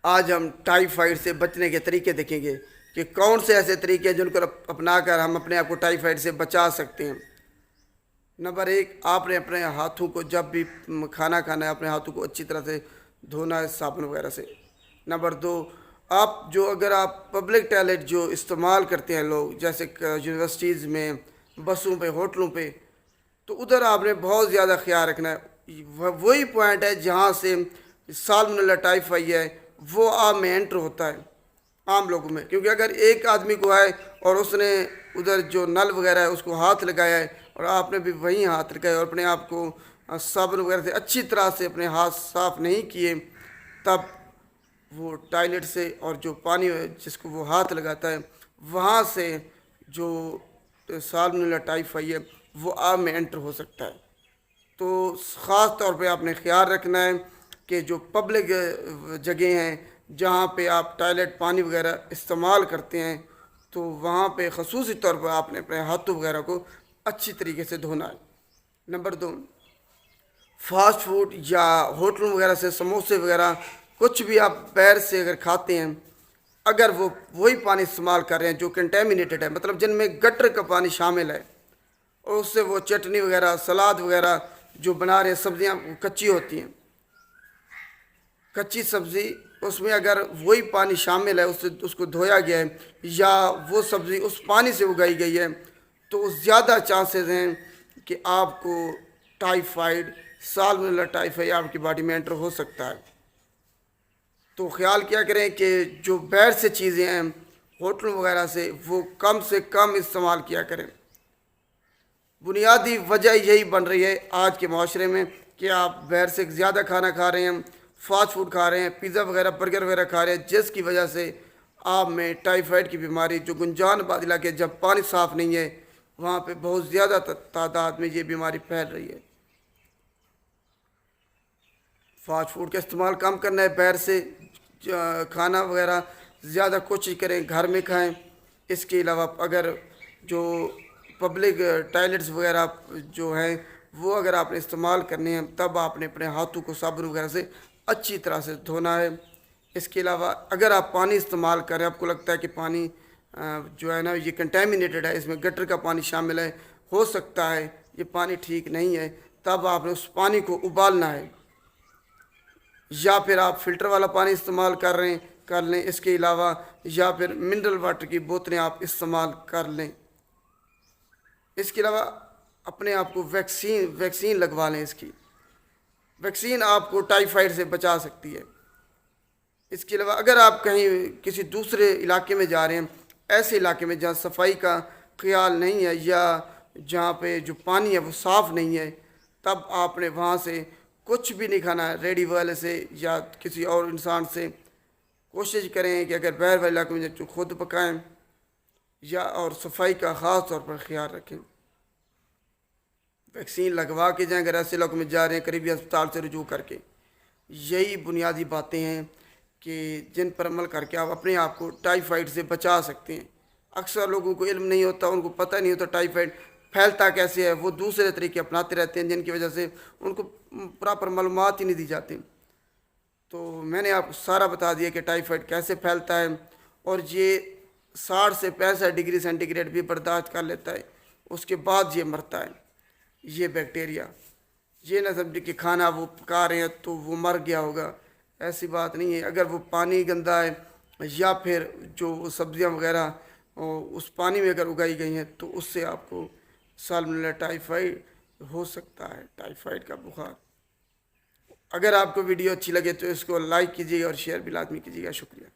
آج ہم ٹائیفائڈ سے بچنے کے طریقے دیکھیں گے کہ کون سے ایسے طریقے ہیں جن کو اپنا کر ہم اپنے آپ کو ٹائیفائڈ سے بچا سکتے ہیں۔ نمبر ایک، آپ نے اپنے ہاتھوں کو جب بھی کھانا کھانا ہے اپنے ہاتھوں کو اچھی طرح سے دھونا ہے صابن وغیرہ سے۔ نمبر دو، اگر آپ پبلک ٹوائلٹ جو استعمال کرتے ہیں لوگ، جیسے یونیورسٹیز میں، بسوں پہ، ہوٹلوں پہ، تو ادھر آپ نے بہت زیادہ خیال رکھنا ہے۔ وہی پوائنٹ ہے جہاں سے سالمونیلا ٹائیفائی ہے، وہ عام میں انٹر ہوتا ہے، عام لوگوں میں، کیونکہ اگر ایک آدمی کو ہے اور اس نے ادھر جو نل وغیرہ ہے اس کو ہاتھ لگایا ہے اور آپ نے بھی وہیں ہاتھ لگایا اور اپنے آپ کو صابن وغیرہ سے اچھی طرح سے اپنے ہاتھ صاف نہیں کیے، تب وہ ٹوائلٹ سے اور جو پانی جس کو وہ ہاتھ لگاتا ہے وہاں سے جو سالمونیلا ٹائیفائی ہے وہ آپ میں انٹر ہو سکتا ہے۔ تو خاص طور پہ آپ نے خیال رکھنا ہے کہ جو پبلک جگہیں ہیں جہاں پہ آپ ٹوائلٹ پانی وغیرہ استعمال کرتے ہیں، تو وہاں پہ خصوصی طور پر آپ نے اپنے ہاتھوں وغیرہ کو اچھی طریقے سے دھونا ہے۔ نمبر دو، فاسٹ فوڈ یا ہوٹلوں وغیرہ سے سموسے وغیرہ کچھ بھی آپ باہر سے اگر کھاتے ہیں، اگر وہ وہی پانی استعمال کر رہے ہیں جو کنٹیمینیٹڈ ہے، مطلب جن میں گٹر کا پانی شامل ہے، اور اس سے وہ چٹنی وغیرہ، سلاد وغیرہ جو بنا رہے ہیں، سبزیاں کچی ہوتی ہیں، کچی سبزی، اس میں اگر وہی پانی شامل ہے، اس کو دھویا گیا ہے یا وہ سبزی اس پانی سے اگائی گئی ہے، تو زیادہ چانسز ہیں کہ آپ کو ٹائیفائڈ، سالمونیلا ٹائیفائی آپ کی باڈی میں انٹر ہو سکتا ہے۔ تو خیال کیا کریں کہ جو باہر سے چیزیں ہیں ہوٹلوں وغیرہ سے کم استعمال کیا کریں۔ بنیادی وجہ یہی بن رہی ہے آج کے معاشرے میں کہ آپ باہر سے زیادہ کھانا کھا رہے ہیں، فاسٹ فوڈ کھا رہے ہیں، پیزا وغیرہ، برگر وغیرہ کھا رہے ہیں، جس کی وجہ سے آپ میں ٹائیفائڈ کی بیماری، جو گنجان آباد علاقے جب پانی صاف نہیں ہے وہاں پہ بہت زیادہ تعداد میں یہ بیماری پھیل رہی ہے۔ فاسٹ فوڈ کا استعمال کم کرنا ہے، باہر سے کھانا وغیرہ زیادہ کوشش کریں گھر میں کھائیں۔ اس کے علاوہ اگر جو پبلک ٹوائلٹس وغیرہ جو ہیں وہ اگر آپ نے استعمال کرنے ہیں، تب آپ نے اپنے ہاتھوں کو صابن وغیرہ سے اچھی طرح سے دھونا ہے۔ اس کے علاوہ اگر آپ پانی استعمال کریں، آپ کو لگتا ہے کہ پانی جو ہے نا یہ کنٹیمینیٹڈ ہے، اس میں گٹر کا پانی شامل ہے، ہو سکتا ہے یہ پانی ٹھیک نہیں ہے، تب آپ نے اس پانی کو ابالنا ہے، یا پھر آپ فلٹر والا پانی استعمال کر لیں۔ اس کے علاوہ یا پھر منرل واٹر کی بوتلیں آپ استعمال کر لیں۔ اس کے علاوہ اپنے آپ کو ویکسین لگوا لیں۔ اس کی ویکسین آپ کو ٹائیفائڈ سے بچا سکتی ہے۔ اس کے علاوہ اگر آپ کہیں کسی دوسرے علاقے میں جا رہے ہیں، ایسے علاقے میں جہاں صفائی کا خیال نہیں ہے یا جہاں پہ جو پانی ہے وہ صاف نہیں ہے، تب آپ نے وہاں سے کچھ بھی نہیں کھانا ہے، ریڈی والے سے یا کسی اور انسان سے۔ کوشش کریں کہ اگر باہر والے علاقے میں جو خود پکائیں یا اور صفائی کا خاص طور پر خیال رکھیں۔ ویکسین لگوا کے جائیں اگر ایسے علاقوں میں جا رہے ہیں، قریبی ہسپتال سے رجوع کر کے۔ یہی بنیادی باتیں ہیں کہ جن پر عمل کر کے آپ اپنے آپ کو ٹائیفائڈ سے بچا سکتے ہیں۔ اکثر لوگوں کو علم نہیں ہوتا، ان کو پتہ نہیں ہوتا ٹائیفائڈ پھیلتا کیسے ہے، وہ دوسرے طریقے اپناتے رہتے ہیں جن کی وجہ سے ان کو پراپر معلومات ہی نہیں دی جاتی۔ تو میں نے آپ کو سارا بتا دیا کہ ٹائیفائڈ کیسے پھیلتا ہے، اور یہ 60 سے 65 ڈگری سینٹی گریڈ بھی برداشت کر لیتا ہے، اس کے بعد یہ مرتا ہے۔ یہ بیکٹیریا، یہ نہ سمجھے کہ کھانا وہ پکا رہے ہیں تو وہ مر گیا ہوگا، ایسی بات نہیں ہے۔ اگر وہ پانی گندا ہے یا پھر جو سبزیاں وغیرہ اس پانی میں اگر اگائی گئی ہیں، تو اس سے آپ کو سالمونیلا ٹائیفائڈ ہو سکتا ہے، ٹائیفائڈ کا بخار۔ اگر آپ کو ویڈیو اچھی لگے تو اس کو لائک کیجیے اور شیئر بھی لازمی کیجیے گا۔ شکریہ۔